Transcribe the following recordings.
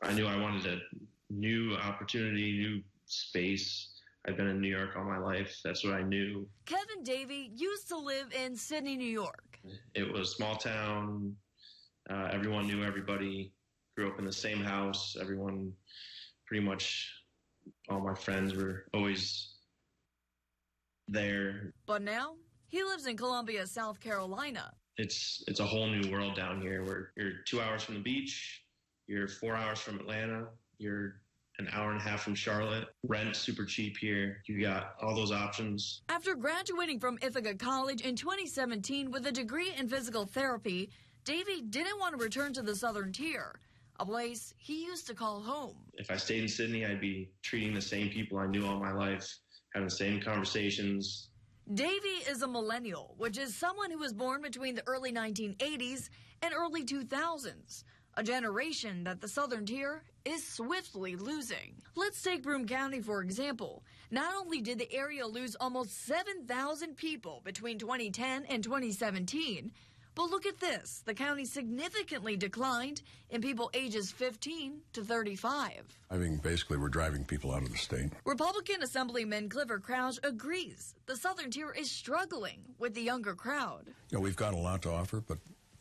I knew I wanted a new opportunity, new space. I've been in New York all my life. That's what I knew. Kevin Davey used to live in Sydney, New York. It was a small town. Everyone knew everybody. Grew up in the same house. Everyone, pretty much all my friends were always there. But now he lives in Columbia, South Carolina. It's a whole new world down here where you're 2 hours from the beach. You're 4 hours from Atlanta. You're an hour and a half from Charlotte. Rent super cheap here. You got all those options. After graduating from Ithaca College in 2017 with a degree in physical therapy, Davey didn't want to return to the Southern Tier, a place he used to call home. If I stayed in Sydney, I'd be treating the same people I knew all my life, having the same conversations. Davey is a millennial, which is someone who was born between the early 1980s and early 2000s. A generation that the Southern Tier is swiftly losing. Let's take Broome County, for example. Not only did the area lose almost 7,000 people between 2010 and 2017, but look at this. The county significantly declined in people ages 15 to 35. I think basically we're driving people out of the state. Republican Assemblyman Clifford Crouch agrees the Southern Tier is struggling with the younger crowd. You know, we've got a lot to offer, but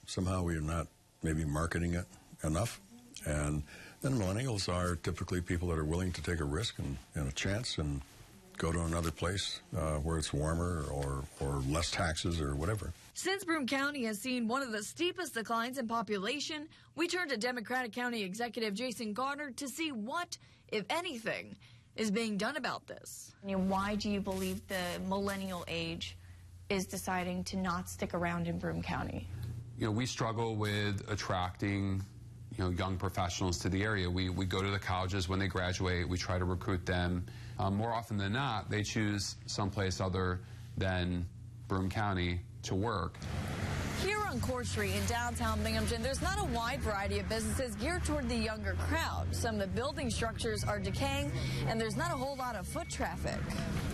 somehow we are not maybe marketing it enough. And then millennials are typically people that are willing to take a risk and a chance and go to another place where it's warmer or less taxes or whatever. Since Broome County has seen one of the steepest declines in population, we turn to Democratic County Executive Jason Garner to see what, if anything, is being done about this. Why do you believe the millennial age is deciding to not stick around in Broome County? You know, we struggle with attracting young professionals to the area. We go to the colleges when they graduate. We try to recruit them. More often than not, they choose someplace other than Broome County to work. Here on Court Street in downtown Binghamton, there's not a wide variety of businesses geared toward the younger crowd. Some of the building structures are decaying, and there's not a whole lot of foot traffic.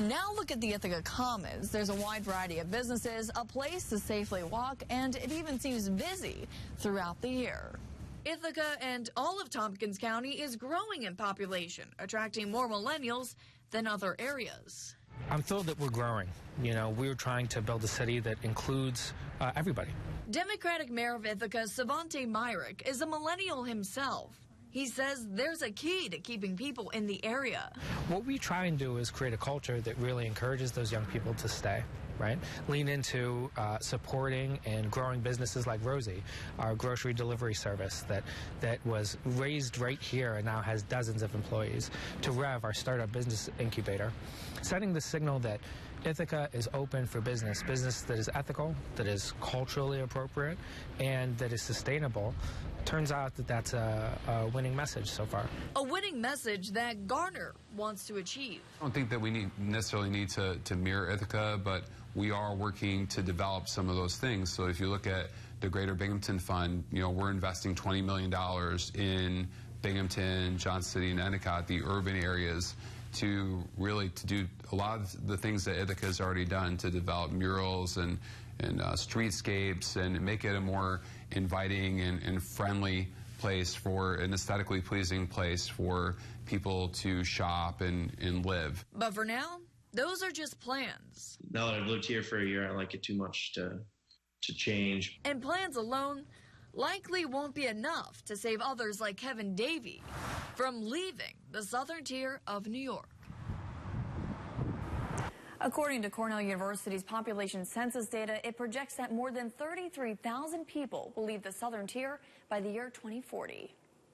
Now look at the Ithaca Commons. There's a wide variety of businesses, a place to safely walk, and it even seems busy throughout the year. Ithaca and all of Tompkins County is growing in population, attracting more millennials than other areas. I'm thrilled that we're growing. You know, we're trying to build a city that includes everybody. Democratic Mayor of Ithaca, Savante Myrick, is a millennial himself. He says there's a key to keeping people in the area. What we try and do is create a culture that really encourages those young people to stay, right? Lean into supporting and growing businesses like Rosie, our grocery delivery service that was raised right here and now has dozens of employees, to Rev, our startup business incubator, setting the signal that Ithaca is open for business that is ethical, that is culturally appropriate, and that is sustainable. Turns out that that's a winning message so far. A winning message that Garner wants to achieve. I don't think that we necessarily need to mirror Ithaca, but we are working to develop some of those things. So if you look at the Greater Binghamton Fund, we're investing $20 million in Binghamton, Johnson City, and Endicott, the urban areas, to do a lot of the things that Ithaca has already done to develop murals and streetscapes and make it a more inviting and friendly place, for an aesthetically pleasing place for people to shop and live. But for now, those are just plans. Now that I've lived here for a year, I like it too much to change. And plans alone likely won't be enough to save others like Kevin Davey from leaving the Southern Tier of New York. According to Cornell University's population census data, it projects that more than 33,000 people will leave the Southern Tier by the year 2040.